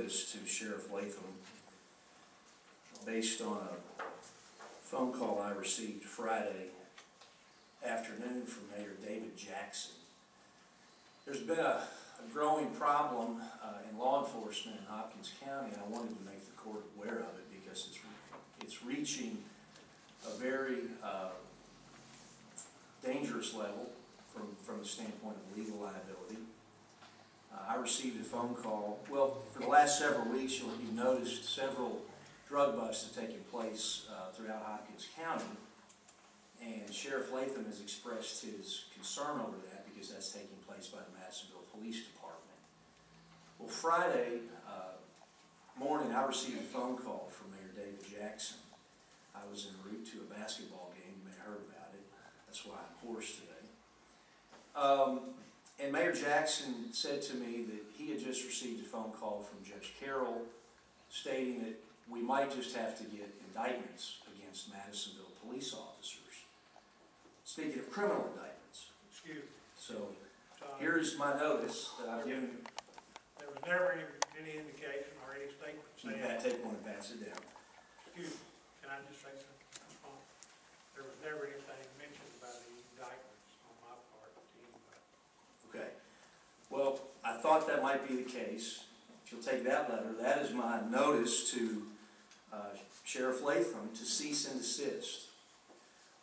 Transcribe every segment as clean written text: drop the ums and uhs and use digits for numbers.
notice to Sheriff Latham based on a phone call I received Friday afternoon from Mayor David Jackson. There's been a growing problem in law enforcement in Hopkins County, and I wanted to make the court aware of it because it's reaching a very dangerous level from the standpoint of legal liability. I received a phone call. Well, for the last several weeks, you've noticed several drug busts have taken place throughout Hopkins County, and Sheriff Latham has expressed his concern over that because that's taking place by the Madisonville Police Department. Well, Friday morning, I received a phone call from Mayor David Jackson. I was en route to a basketball game. You may have heard about it. That's why I'm hoarse today. And Mayor Jackson said to me that he had just received a phone call from Judge Carroll stating that we might just have to get indictments against Madisonville police officers. Speaking of criminal indictments. Excuse me. So here's my notice that I've given. There was never any indication or any statement saying. Take one and pass it down. Excuse me. Can I just say something? There was never anything mentioned about the indictments on my part to anybody. Okay. Well, I thought that might be the case. If you'll take that letter, that is my notice to Sheriff Latham to cease and desist.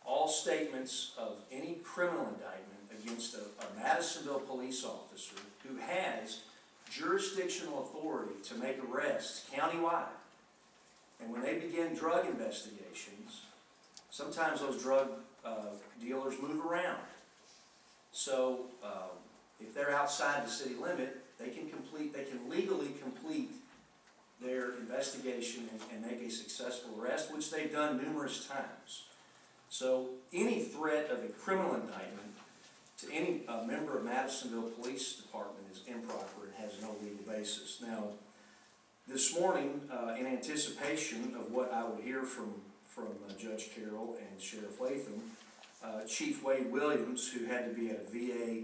All statements of any criminal indictment against a Madisonville police officer who has jurisdictional authority to make arrests countywide. And when they begin drug investigations, sometimes those drug dealers move around. So if they're outside the city limit, they can legally complete their investigation and make a successful arrest, which they've done numerous times. So any threat of a criminal indictment to any member of Madisonville Police Department is improper and has no legal basis. Now, this morning, in anticipation of what I would hear from Judge Carroll and Sheriff Latham, Chief Wade Williams, who had to be at a VA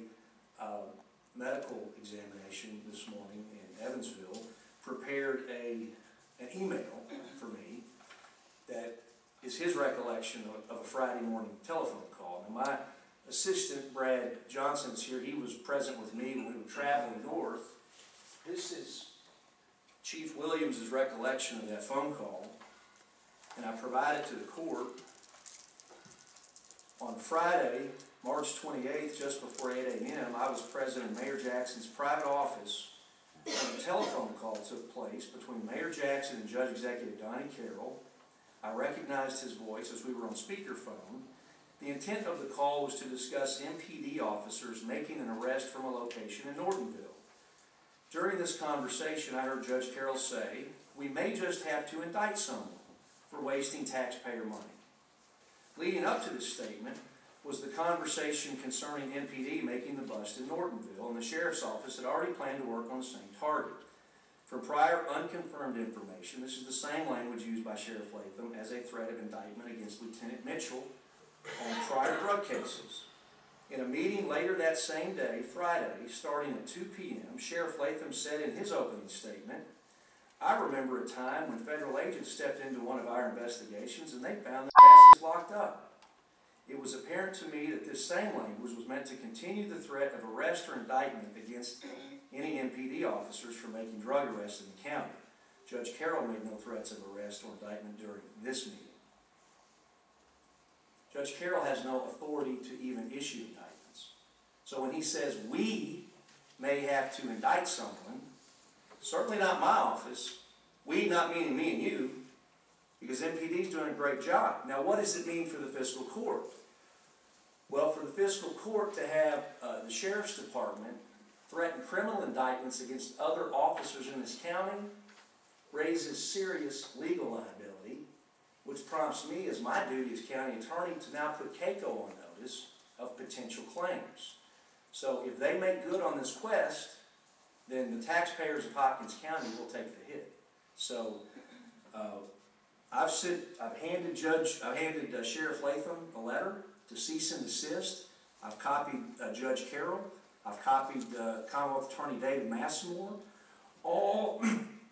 medical examination this morning in Evansville, prepared an email for me that is his recollection of a Friday morning telephone call. Now, my assistant, Brad Johnson, is here. He was present with me when we were traveling north. This is Chief Williams' recollection of that phone call, and I provided to the court. On Friday, March 28th, just before 8 a.m., I was present in Mayor Jackson's private office when a telephone call took place between Mayor Jackson and Judge Executive Donnie Carroll. I recognized his voice as we were on speakerphone. The intent of the call was to discuss MPD officers making an arrest from a location in Nortonville. During this conversation, I heard Judge Carroll say, "We may just have to indict someone for wasting taxpayer money." Leading up to this statement was the conversation concerning MPD making the bust in Nortonville, and the Sheriff's Office had already planned to work on the same target. From prior unconfirmed information, this is the same language used by Sheriff Latham as a threat of indictment against Lieutenant Mitchell on prior drug cases. In a meeting later that same day, Friday, starting at 2 p.m., Sheriff Latham said in his opening statement, "I remember a time when federal agents stepped into one of our investigations and they found their asses locked up. It was apparent to me that this same language was meant to continue the threat of arrest or indictment against any MPD officers for making drug arrests in the county. Judge Carroll made no threats of arrest or indictment during this meeting." Judge Carroll has no authority to even issue indictments. So when he says we may have to indict someone, certainly not my office, we not meaning me and you, because MPD is doing a great job. Now, what does it mean for the fiscal court? Well, for the fiscal court to have the Sheriff's Department threaten criminal indictments against other officers in this county raises serious legal liability, which prompts me, as my duty as county attorney, to now put CACO on notice of potential claims. So if they make good on this quest, then the taxpayers of Hopkins County will take the hit. So I've handed Sheriff Latham a letter to cease and desist. I've copied Judge Carroll. I've copied Commonwealth Attorney David Massimore. All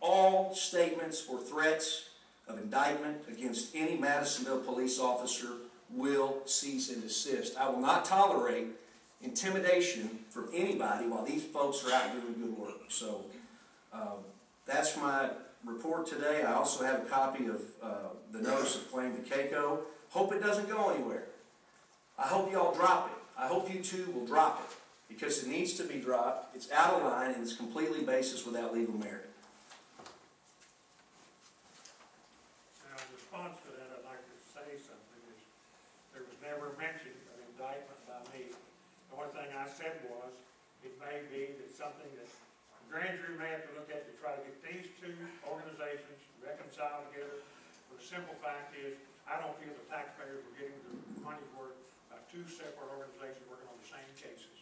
all statements or threats of indictment against any Madisonville police officer will cease and desist. I will not tolerate intimidation from anybody while these folks are out doing good work. So that's my report today. I also have a copy of the notice of claim to Keiko. Hope it doesn't go anywhere. I hope y'all drop it. I hope you two will drop it, because it needs to be dropped. It's out of line and it's completely baseless without legal merit. Now, in response to that, I'd like to say something. There was never mention of indictment by me. The one thing I said was, it may be that something that the grand jury may have to look at to try to get these two organizations reconciled together. But the simple fact is, I don't feel the taxpayers were getting the money's worth by two separate organizations working on the same cases.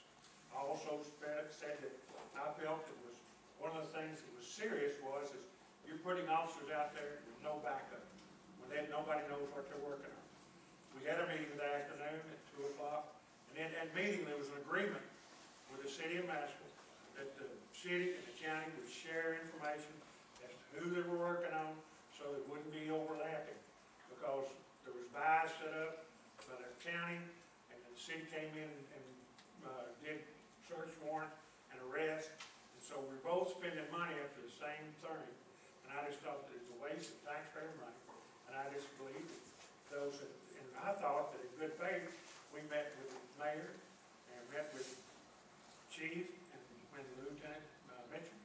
I also said that I felt it was one of the things that was serious was is you're putting officers out there with no backup when nobody knows what they're working on. We had a meeting this afternoon at 2 o'clock, and in that meeting there was an agreement with the city of Madisonville that the city and the county would share information as to who they were working on so it wouldn't be overlapping, because there was buys set up by the county, and then the city came in and did search warrant and arrest, and so we're both spending money after the same thing, and I just thought that it's a waste of taxpayer money, and I just believe that those that, and I thought that in good faith, we met with the mayor and met with chief and the lieutenant Mitchell,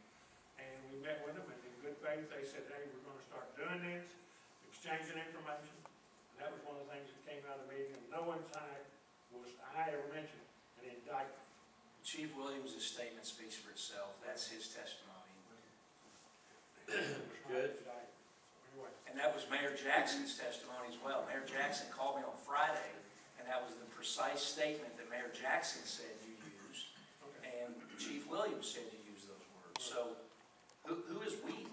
and we met with them, and in good faith they said, hey, we're going to start doing this, exchanging information. That was one of the things that came out of the meeting, and no one time was I ever mentioned an indictment. Chief Williams' statement speaks for itself. That's his testimony. Good. Anyway. And that was Mayor Jackson's testimony as well. Mayor Jackson called me on Friday, and that was the precise statement that Mayor Jackson said you used, and Chief Williams said you used those words. So, who is we?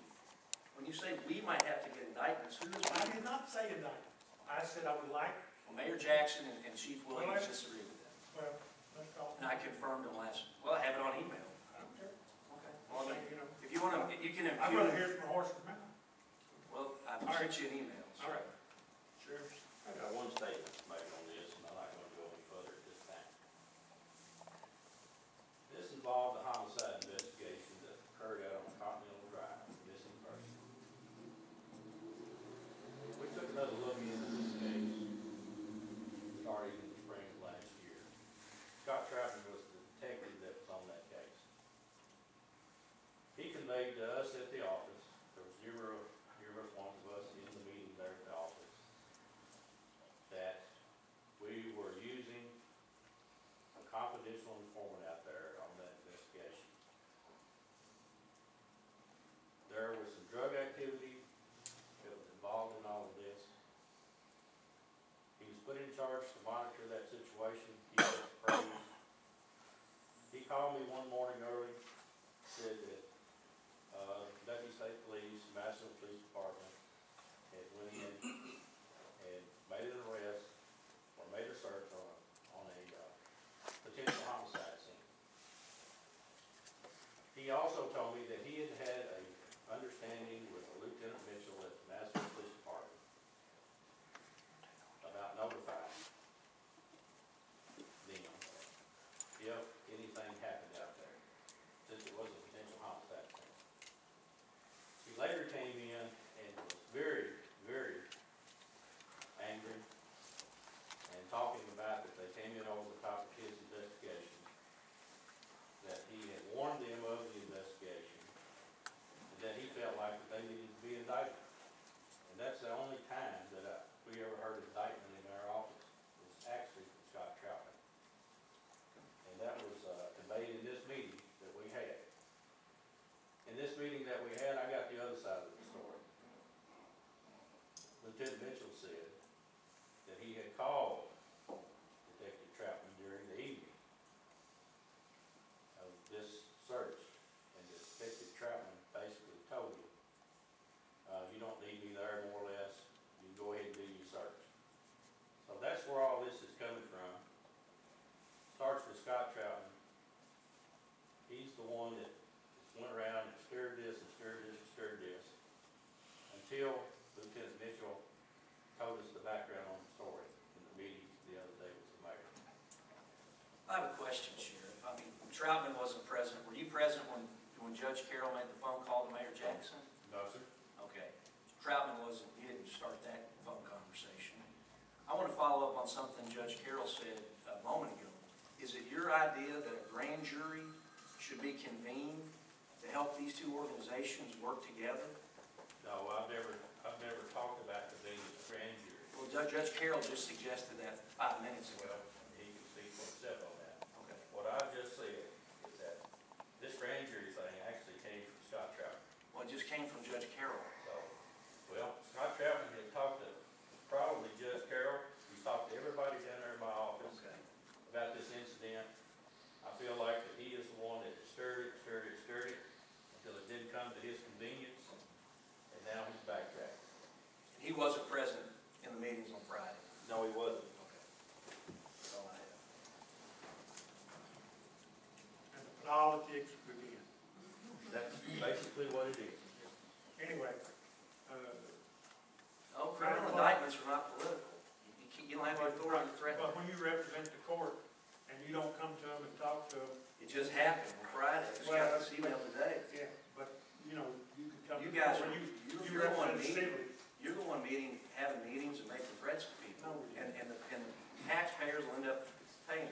When you say we might have to get indictments, who is we? I did not say indictment. I said I would like. Well, Mayor Jackson and Chief Williams disagree with that. Well, let's call. And I confirmed them last. Well, I have it on email. I don't care. Okay. Well, Well, you know, if you want to, you can. I'd rather hear from the horse's mouth. Well, I've sent you an email. So. All right. Sure. I got one statement to make on this, and I'm not going to go any further at this time. This involved a homicide investigation that occurred out on Continental Drive, missing person. We took another look into this case, starting in the spring of last year. Scott Trappin was the detective that was on that case. He conveyed to us at the office, there was neither one of us in the meeting there at the office, that we were using a confidential informant out there on that investigation. There was some drug activity that was involved in all of this. He was put in charge to monitor that situation, keep us appraised. He called me one morning early, said that Deputy State Police, Madisonville Police Department had went in and made an arrest or made a search on a potential homicide scene. He also told me that he had had a understanding with Lieutenant Mitchell at the Madisonville Police Department about notifying them if anything happened out there, since it was a potential homicide scene. He later came in and was very, very angry and talking about that they came in over the top of his investigation, that he had warned them of the investigation, and that he felt like that they needed to be indicted. And that's the only time that we ever heard indictment in our office, was actually from Scott Troutman. And that was conveyed in this meeting that we had. In this meeting that we had, I got the other side of the story. Lieutenant Mitchell said that he had called Detective Troutman during the evening of this search, and Detective Troutman basically told him, you don't need me there, more or less, you go ahead and do your search. So that's where all this is coming from. Starts with Scott Troutman. He's the one that went around and stirred this and stirred this and stirred this. until Lieutenant Mitchell told us the background on the story in the meeting the other day with the mayor. I have a question, Sheriff. I mean, Troutman wasn't present. Were you present when Judge Carroll made the phone call to Mayor Jackson? No, sir. Okay. Troutman wasn't, he didn't start that phone conversation. I want to follow up on something Judge Carroll said a moment ago. Is it your idea that a grand jury should be convened to help these two organizations work together? No, I've never talked about convening a grand jury. Well, Judge Carroll just suggested that 5 minutes ago. Well, he can speak for himself on that. Okay. What I've just said is that this grand jury thing actually came from Scott Troutman. Well, it just came from Judge Carroll. So, well, Scott Troutman had talked to probably Judge Carroll. He's talked to everybody down there in my office Okay. about this incident. I feel like that he is the one that stirred it until it didn't come to his convenience, and now he's backtracking. He wasn't present in the meetings on Friday. No, he wasn't. Okay. That's all I have. And the politics begin. That's basically what it is. Anyway, Oh, criminal indictments are not political. You don't have the authority to threaten. but when you represent the court and you don't come to them and talk to them, It just happened on Friday. I just got this email today. yeah, but, you know, you could come. You to guys the are, court, you're you the one represent meeting, civilly. you're the one meeting, having meetings and making threats to people. No, we And the taxpayers will end up paying